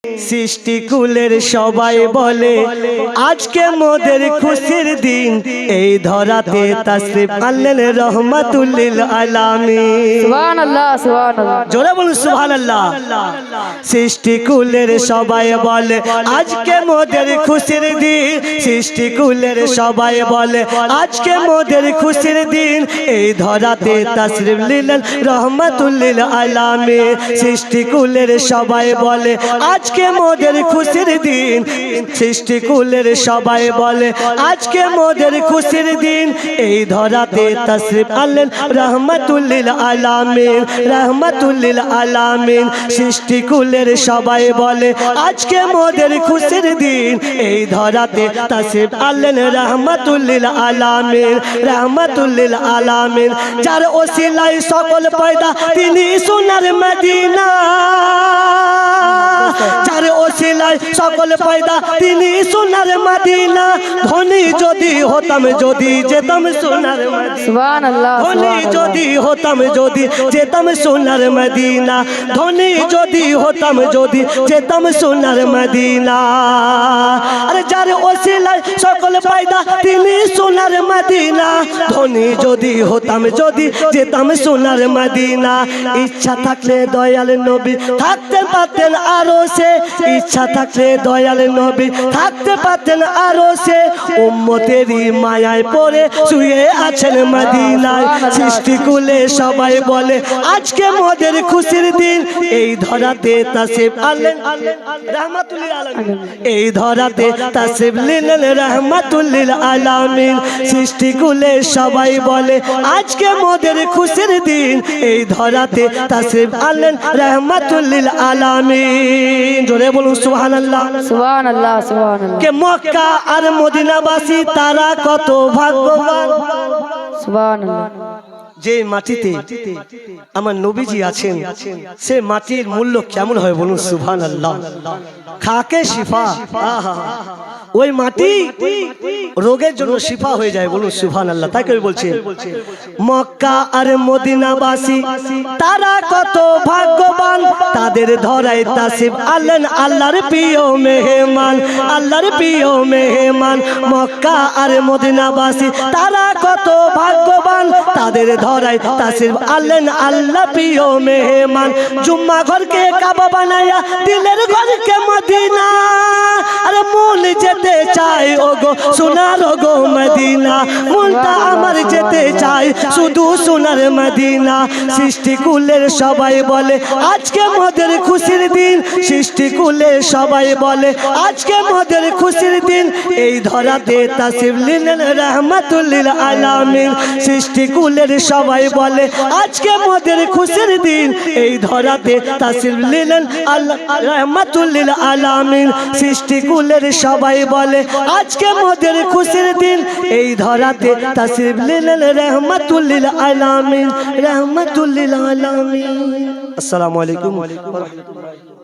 সৃষ্টিকুলের সবাই বলে আজকে মোদের খুশির দিন, এই ধরাতে তাশরিফ আনলেন রহমাতুল লিল আলামিন। সুবহানাল্লাহ সুবহানাল্লাহ, জোরে বলুন সুবহানাল্লাহ। সৃষ্টিকুলের সবাই বলে আজকে মোদের খুশির দিন, সৃষ্টিকুলের সবাই বলে আজকে মোদের খুশির দিন, এই ধরাতে তাশরিফ নিলেন রহমাতুল লিল আলামিন। সৃষ্টিকুলের সবাই বলে আজকে মোদের খুশির দিন, সৃষ্টিকুলের সবাই বলে আজকে মোদের খুশির দিন, এই ধরাতে তাশরিফ আনলেন রহমাতুল লিল আলামিন, রহমাতুল লিল আলামিন। সৃষ্টিকুলের সবাই বলে আজকে মোদের খুশির দিন, এই ধরাতে তাশরিফ আনলেন রহমাতুল লিল আলামিন, রহমাতুল লিল আলামিন। যার ওসিলায় সকল পয়দা তিনি সোনার মদিনা, যার ওসিলায় সকল পয়দা তিনি সোনার মদিনা। ধনী যদি হতাম যদি যেতাম সোনার মদিনা, সুবহানাল্লাহ ধনী যদি হতাম যদি যেতাম সোনার মদিনা, ধনী যদি হতাম যদি যেতাম সোনার মদিনা। আরে যার ওসিলায় সকল পয়দা তিনি সোনার মদিনা, ধনী যদি হতাম যদি যেতাম সোনার মদিনা। ইচ্ছা থাকলে দয়াল নবী থাকতে পারতেন আরো সে, ইচ্ছা থাকলে দয়াল নবী থাকতে পারতেন আরো সে, উম্মতেরই মায়ায় পড়ে শুয়ে আছেন মদিনায়। সৃষ্টিকুলে সবাই বলে আজকে মোদের খুশির দিন, এই ধরাতে তাশরিফ আনলেন রহমাতুল লিল আলামিন, এই ধরাতে তাশরিফ নিলেন রহমাতুল লিল আলামিন। সৃষ্টিকুলে সবাই বলে আজকে মোদের খুশির দিন, এই ধরাতে তাশরিফ আনলেন রহমাতুল লিল আলামিন। জোরে বলুন সুবহানাল্লাহ সুবহানাল্লাহ সুবহানাল্লাহ। কে মক্কা আর মদিনাবাসী তারা কত ভাগ্যবান। সুবহানাল্লাহ। যে মাটিতে আমার নবীজি আছেন সে মাটির মূল্য কেমন হয় বলুন সুবহানাল্লাহ। খাকে শিফা, ওই মাটি রোগের জন্য শিফা হয়ে যায় বলুন সুবহানাল্লাহ। তাই কবি বলছেন মক্কা আর মদিনাবাসী তারা কত ভাগ্যবান, তাদের ধরায় তাশরিফ আনলেন আল্লাহর প্রিয় মেহমান, আল্লাহর প্রিয় মেহমান। মক্কা আর মদিনাবাসী তারা কত ভাগ্যবান, তাদের ধরায় তাশরিফ আনলেন আল্লাহ প্রিয় মেহমান। জুম্মা ঘরকে কাবা বানায়া দিলের ঘরকে মদিনা, আরে মন যেতে চাই ওগো সোনার গো মদিনা, মনটা আমার যেতে চাই শুধু সোনার মদিনা। সৃষ্টিকুলের সবাই বলে আজকে মোদের খুশির দিন, সৃষ্টিকুলের সবাই বলে আজকে মোদের খুশির দিন, এই ধরাতে তাশরিফ নিলেন রহমাতুল লিল আলামিন। সৃষ্টিকুলের সবাই বলে আজকে মোদের খুশির দিন, এই ধরাতে তাশরিফ নিলেন আল্লাহ রহমাতুল লিল আলামিন। সৃষ্টিকুলের সবাই বলে আজকে মোদের খুশির দিন, এই ধরাতে তাশরিফ নিলেন রহমাতুল লিল আলামিন, রহমাতুল লিল আলামিন। আসসালামু আলাইকুম ওয়া রাহমাতুল্লাহ।